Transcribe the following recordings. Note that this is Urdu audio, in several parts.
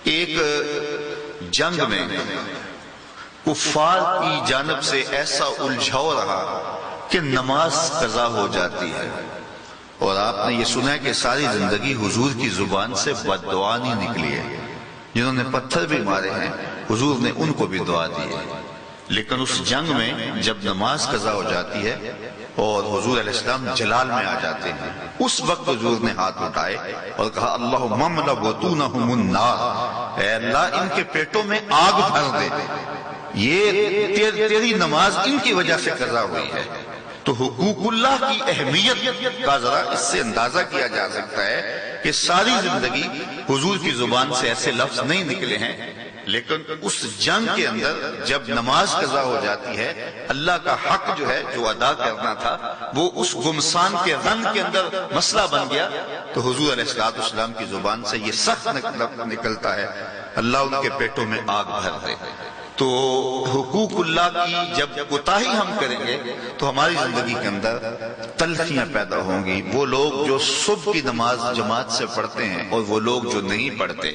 ایک جنگ میں کفار کی جانب سے ایسا الجھاؤ رہا کہ نماز قضا ہو جاتی ہے، اور آپ نے یہ سنا ہے کہ ساری زندگی حضور کی زبان سے بد دعا نہیں نکلی ہے۔ جنہوں نے پتھر بھی مارے ہیں حضور نے ان کو بھی دعا دی ہے، لیکن اس جنگ میں جب نماز قضا ہو جاتی ہے اور حضور علیہ السلام جلال میں آ جاتے ہیں، اس وقت حضور نے ہاتھ اٹھائے اور کہا اللہم املأ بطونہم النار، اے اللہ ان کے پیٹوں میں آگ بھر دے، یہ تیری نماز ان کی وجہ سے قضا ہوئی ہے۔ تو حقوق اللہ کی اہمیت کا ذرا اس سے اندازہ کیا جا سکتا ہے کہ ساری زندگی حضور کی زبان سے ایسے لفظ نہیں نکلے ہیں، لیکن اس جنگ کے اندر جب نماز قضا ہو جاتی ہے، اللہ کا حق جو ہے جو ادا کرنا تھا وہ اس گمسان کے رن کے اندر مسئلہ بن گیا، تو حضور علیہ السلام کی زبان سے یہ سخت نکلتا ہے اللہ ان کے پیٹوں میں آگ بھر دے۔ تو حقوق اللہ کی جب کوتاہی ہم کریں گے تو ہماری زندگی کے اندر تلخیاں پیدا ہوں گی۔ وہ لوگ جو صبح کی نماز جماعت سے پڑھتے ہیں اور وہ لوگ جو نہیں پڑھتے،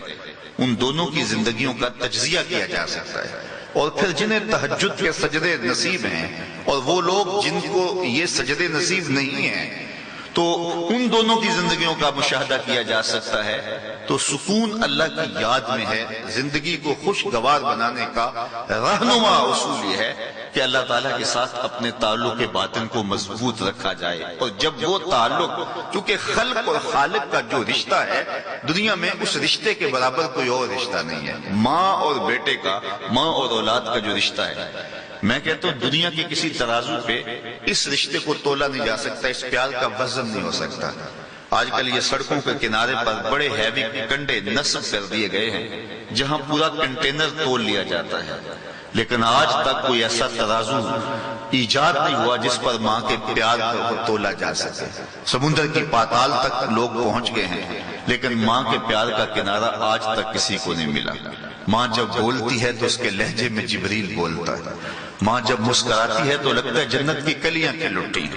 ان دونوں کی زندگیوں کا تجزیہ کیا جا سکتا ہے، اور پھر جنہیں تہجد کے سجدے نصیب ہیں اور وہ لوگ جن کو یہ سجدے نصیب نہیں ہیں، تو ان دونوں کی زندگیوں کا مشاہدہ کیا جا سکتا ہے۔ تو سکون اللہ کی یاد میں ہے۔ زندگی کو خوشگوار بنانے کا رہنما اصول یہ ہے کہ اللہ تعالیٰ کے ساتھ اپنے تعلق باطن کو مضبوط رکھا جائے، اور جب وہ تعلق، چونکہ خلق اور خالق کا جو رشتہ ہے دنیا میں اس رشتے کے برابر کوئی اور رشتہ نہیں ہے۔ ماں اور بیٹے کا، ماں اور اولاد کا جو رشتہ ہے، میں کہتا ہوں دنیا کے کسی ترازو پہ اس رشتے کو تولا نہیں جا سکتا، اس پیار کا وزن نہیں ہو سکتا۔ آج کل یہ سڑکوں کے کنارے پر بڑے ہیوی کنڈے نصب کر دیے گئے ہیں جہاں پورا کنٹینر تول لیا جاتا ہے، لیکن آج تک کوئی ایسا ترازو ایجاد نہیں ہوا جس پر ماں کے پیار کو تولا جا سکے۔ سمندر کی پاتال تک لوگ پہنچ گئے ہیں، لیکن ماں کے پیار کا کنارہ آج تک کسی کو نہیں ملا۔ ماں جب بولتی ہے تو اس کے لہجے میں جبریل بولتا ہے، ماں جب مسکراتی ہے تو لگتا ہے جنت کی کلیاں کھل اٹھی،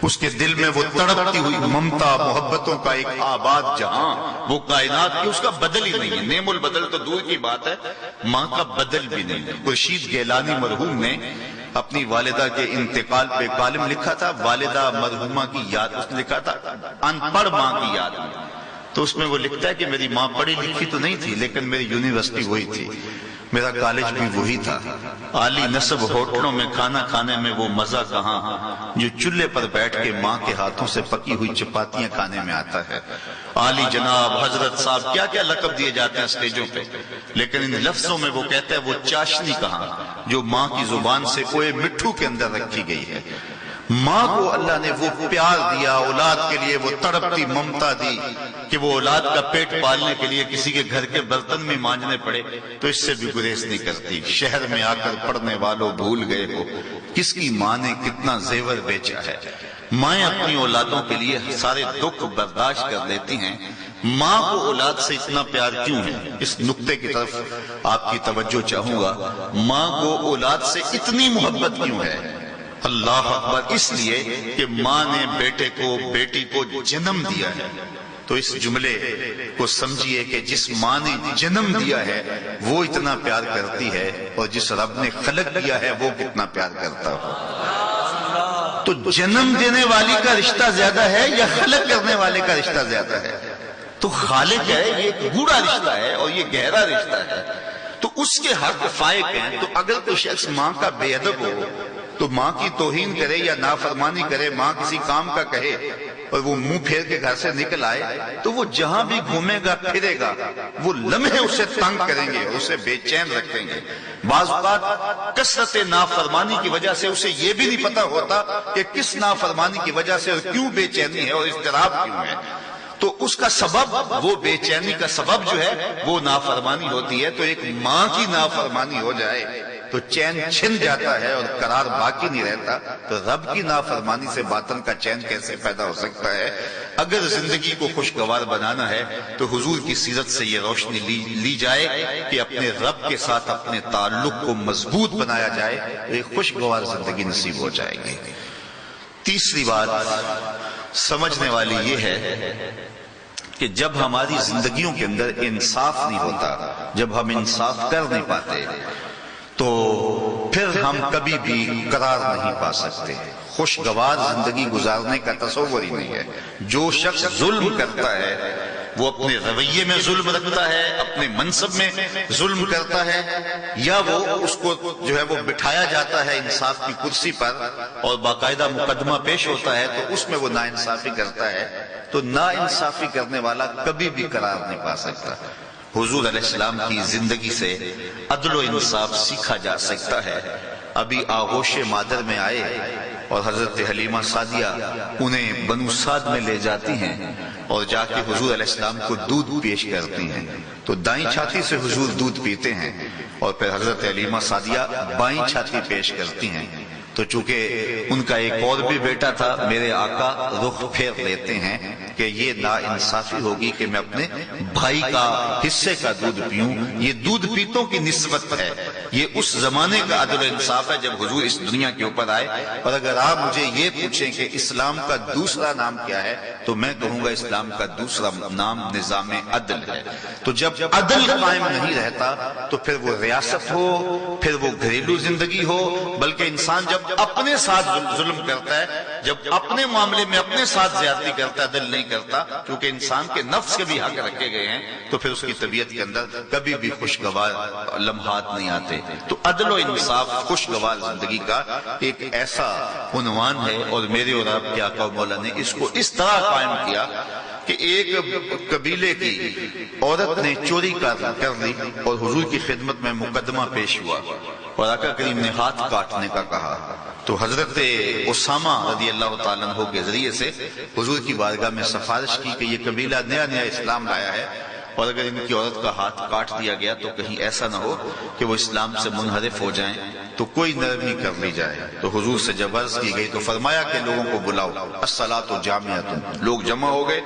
اس کے دل میں وہ تڑپتی ہوئی ممتا، محبتوں کا ایک آباد جہاں، وہ کائنات کی اس کا بدل ہی نہیں ہے۔ نعم البدل تو دور کی بات ہے، ماں کا بدل بھی نہیں ہے۔ خورشید گیلانی مرحوم نے اپنی والدہ کے انتقال پہ کالم لکھا تھا، والدہ مرحومہ کی یاد، اس نے لکھا تھا ان پڑھ ماں کی یاد میں، تو اس میں وہ لکھتا ہے کہ میری ماں پڑھی لکھی تو نہیں تھی لیکن میری یونیورسٹی وہی تھی، میرا کالج بھی وہی تھا، عالی نصب ہوٹلوں میں کھانا کھانے میں وہ مزہ کہاں جو چولہے پر بیٹھ کے ماں کے ہاتھوں سے پکی ہوئی چپاتیاں کھانے میں آتا ہے۔ عالی جناب، حضرت صاحب، کیا کیا لقب دیے جاتے ہیں اسٹیجوں پہ، لیکن ان لفظوں میں وہ کہتا ہے وہ چاشنی کہاں جو ماں کی زبان سے کوئے مٹھو کے اندر رکھی گئی ہے۔ ماں کو اللہ نے وہ پیار دیا، اولاد کے لیے وہ تڑپتی ممتا دی کہ وہ اولاد کا پیٹ پالنے کے لیے کسی کے گھر کے برتن میں مانجنے پڑے تو اس سے بھی گریز نہیں کرتی۔ شہر میں آ کر پڑھنے والوں بھول گئے ہو کس کی ماں نے کتنا زیور بیچا ہے۔ مائیں اپنی اولادوں کے لیے سارے دکھ برداشت کر لیتی ہیں، ماں کو اولاد سے اتنا پیار کیوں ہے؟ اس نقطے کی طرف آپ کی توجہ چاہوں گا، ماں کو اولاد سے اتنی محبت کیوں ہے؟ اللہ اکبر، اس لیے کہ ماں نے بیٹے کو، بیٹی کو جنم دیا ہے۔ تو اس جملے کو سمجھیے کہ جس ماں نے جنم دیا ہے وہ اتنا پیار کرتی ہے، اور جس رب نے خلق کیا ہے وہ کتنا پیار کرتا ہو۔ تو جنم دینے والی کا رشتہ زیادہ ہے یا خلق کرنے والے کا رشتہ زیادہ ہے؟ تو خالق ہے، یہ ایک گوڑا رشتہ ہے اور یہ گہرا رشتہ ہے، تو اس کے حق فائق ہیں۔ تو اگر کوئی شخص ماں کا بے ادب ہو تو ماں کی توہین کرے یا نافرمانی کرے، ماں کسی کام کا کہے اور وہ منہ پھیر کے گھر سے نکل آئے، تو وہ جہاں بھی گھومے گا پھرے گا وہ لمحے اسے تنگ کریں گے، اسے بے چین رکھیں گے۔ بعض اوقات کثرت نافرمانی کی وجہ سے اسے یہ بھی نہیں پتا ہوتا کہ کس نافرمانی کی وجہ سے اور کیوں بے چینی ہے اور اضطراب کیوں ہے، تو اس کا سبب، وہ بے چینی کا سبب جو ہے وہ نافرمانی ہوتی ہے۔ تو ایک ماں کی نافرمانی ہو جائے تو چین چھن جاتا ہے اور قرار باقی نہیں رہتا۔ تو رب کی نافرمانی سے باطن کا چین کیسے پیدا ہو سکتا ہے؟ اگر زندگی کو خوشگوار بنانا ہے تو حضور کی سیرت سے یہ روشنی لی جائے کہ اپنے رب کے ساتھ اپنے تعلق کو مضبوط بنایا جائے، ایک خوشگوار زندگی نصیب ہو جائے گی۔ تیسری بات سمجھنے والی یہ ہے کہ جب ہماری زندگیوں کے اندر انصاف نہیں ہوتا، جب ہم انصاف کر نہیں پاتے، تو پھر ہم کبھی بھی قرار نہیں پا سکتے۔ خوشگوار زندگی گزارنے کا تصور ہی نہیں ہے۔ جو شخص ظلم کرتا ہے وہ اپنے رویے میں ظلم رکھتا ہے، اپنے منصب میں ظلم کرتا ہے، یا وہ اس کو جو ہے وہ بٹھایا جاتا ہے انصاف کی کرسی پر اور باقاعدہ مقدمہ پیش ہوتا ہے تو اس میں وہ ناانصافی کرتا ہے، تو ناانصافی کرنے والا کبھی بھی قرار نہیں پا سکتا۔ حضور علیہ السلام کی زندگی سے عدل و انصاف سیکھا جا سکتا ہے۔ ابھی آغوش مادر میں آئے اور حضرت حلیمہ سعدیہ انہیں بنو سعد میں لے جاتی ہیں اور جا کے حضور علیہ السلام کو دودھ پیش کرتی ہیں، تو دائیں چھاتی سے حضور دودھ پیتے ہیں اور پھر حضرت حلیمہ سعدیہ بائیں چھاتی پیش کرتی ہیں۔ تو چونکہ ان کا ایک اور بھی بیٹا تھا، میرے آقا رخ پھیر لیتے ہیں کہ یہ ناانصافی ہوگی کہ میں اپنے بھائی کا حصے کا دودھ پیوں، یہ دودھ پیتوں کی نسبت ہے، یہ اس زمانے کا عدل و انصاف ہے جب حضور اس دنیا کے اوپر آئے۔ اور اگر آپ مجھے یہ پوچھیں کہ اسلام کا دوسرا نام کیا ہے تو میں کہوں گا اسلام کا دوسرا نام نظام عدل ہے۔ تو جب عدل قائم نہیں رہتا تو پھر وہ ریاست ہو، پھر وہ گھریلو زندگی ہو، بلکہ انسان جب اپنے ساتھ ظلم کرتا ہے، جب اپنے معاملے میں اپنے ساتھ زیادتی کرتا ہے، عدل نہیں کرتا، کیونکہ انسان کے نفس کے بھی حق رکھے گئے ہیں، تو پھر اس کی طبیعت کے اندر کبھی بھی خوشگوار لمحات نہیں آتے۔ تو عدل و انصاف خوشگوار زندگی کا ایک ایسا عنوان ہے، اور میرے اور آپ کے آقا و مولا نے اس کو اس طرح قائم کیا کہ ایک قبیلے کی عورت نے چوری کر لی اور حضور کی خدمت میں مقدمہ پیش ہوا اور آقا کریم نے ہاتھ کاٹنے کا کہا، تو حضرت اسامہ رضی اللہ تعالیٰ عنہ کے ذریعے سے حضور کی بارگاہ میں سفارش کی کہ یہ قبیلہ نیا نیا اسلام لایا ہے، اور اگر ان کی عورت کا ہاتھ کاٹ دیا گیا تو کہیں ایسا نہ ہو کہ وہ اسلام سے منحرف ہو جائیں، تو کوئی نرمی کر لی جائے۔ تو حضور سے جب عرض کی گئی تو فرمایا کہ لوگوں کو بلاؤ، الصلاۃ جامعۃ، لوگ جمع ہو گئے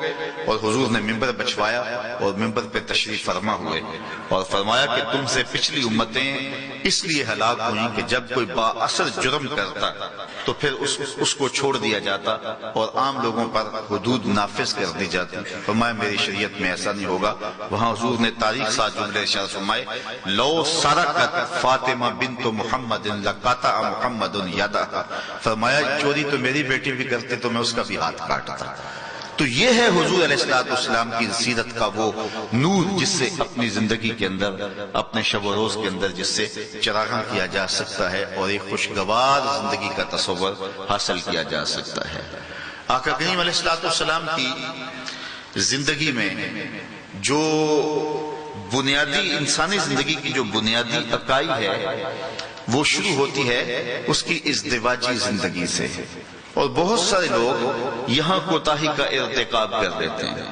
اور حضور نے ممبر بچھوایا اور ممبر پہ تشریف فرما ہوئے اور فرمایا کہ تم سے پچھلی امتیں اس لیے ہلاک ہوئیں کہ جب کوئی با اثر جرم کرتا تو پھر اس کو چھوڑ دیا جاتا اور عام لوگوں پر حدود نافذ کر دی جاتی۔ فرمایا میری شریعت میں ایسا نہیں ہوگا۔ وہاں حضور نے تاریخ ساتھ جملے ارشاد فرمائے، لو سرقت فاطمہ بنت محمد لقطع محمد یدہ، فرمایا چوری تو میری بیٹی بھی کرتی تو میں اس کا بھی ہاتھ کاٹتا۔ تو یہ ہے حضور علیہ السلام کی سیرت کا وہ نور جس سے اپنی زندگی کے اندر، اپنے شب و روز کے اندر جس سے چراغاں کیا جا سکتا ہے اور ایک خوشگوار زندگی کا تصور حاصل کیا جا سکتا ہے۔ آقا کریم علیہ السلام کی زندگی میں جو بنیادی انسانی زندگی کی جو بنیادی اکائی ہے وہ شروع ہوتی ہے اس کی ازدواجی زندگی سے، اور بہت سارے لوگ یہاں کوتاہی کا ارتکاب کر دیتے ہیں۔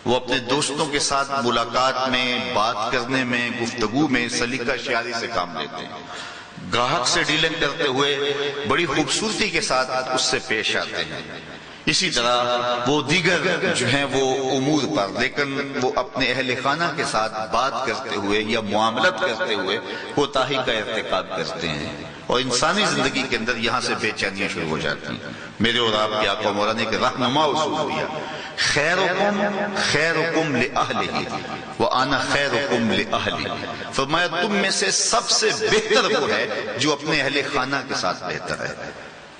وہ اپنے دوستوں کے ساتھ ملاقات میں، بات کرنے میں، گفتگو میں سلیقہ شعاری سے کام لیتے ہیں، گاہک سے ڈیلنگ کرتے ہوئے بڑی خوبصورتی کے ساتھ اس سے پیش آتے ہیں۔ اسی طرح وہ دیگر جو ہیں وہ امور پر، لیکن وہ اپنے اہل خانہ کے ساتھ بات کرتے ہوئے یا معاملت کرتے ہوئے کوتاہی کا ارتکاب کرتے ہیں، اور انسانی زندگی کے اندر یہاں سے بے چینیاں شروع ہو جاتی ہیں۔ میرے اور آپ کے آقا مولا نے ایک رہنما اصول دیا، خیرکم خیرکم لأہلہ وانا خیرکم لأہلی، فرمایا تم میں سے سب سے بہتر وہ ہے جو اپنے اہل خانہ کے ساتھ بہتر ہے،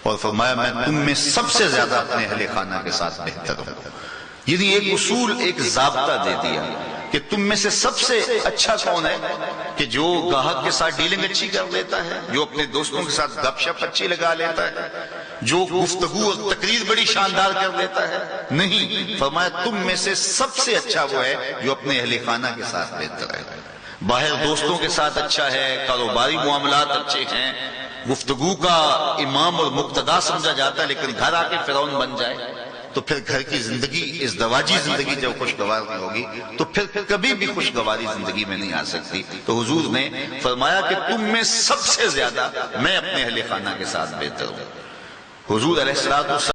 اور فرمایا میں تم میں سب سے زیادہ اپنے اہل خانہ کے ساتھ بہتر ہوں۔ یعنی ایک اصول، ایک ضابطہ دے دیا کہ تم میں سے سب سے اچھا کون ہے کہ جو گاہک کے ساتھ ڈیلنگ اچھی کر لیتا ہے، جو اپنے دوستوں کے ساتھ گپ شپ اچھی لگا لیتا ہے، جو گفتگو اور تقریر بڑی شاندار کر لیتا ہے۔ نہیں، فرمایا تم میں سے سب سے اچھا وہ ہے جو اپنے اہل خانہ کے ساتھ بہتر ہے۔ باہر دوستوں کے ساتھ اچھا ہے، کاروباری معاملات اچھے ہیں، گفتگو کا امام اور مقتدا سمجھا جاتا ہے، لیکن گھر آ کے فرعون بن جائے تو پھر گھر کی زندگی، ازدواجی زندگی جب خوشگوار نہیں ہوگی تو پھر کبھی بھی خوشگواری زندگی میں نہیں آ سکتی۔ تو حضور نے فرمایا کہ تم میں سب سے زیادہ میں اپنے اہل خانہ کے ساتھ بہتر ہوں۔ حضور علیہ السلام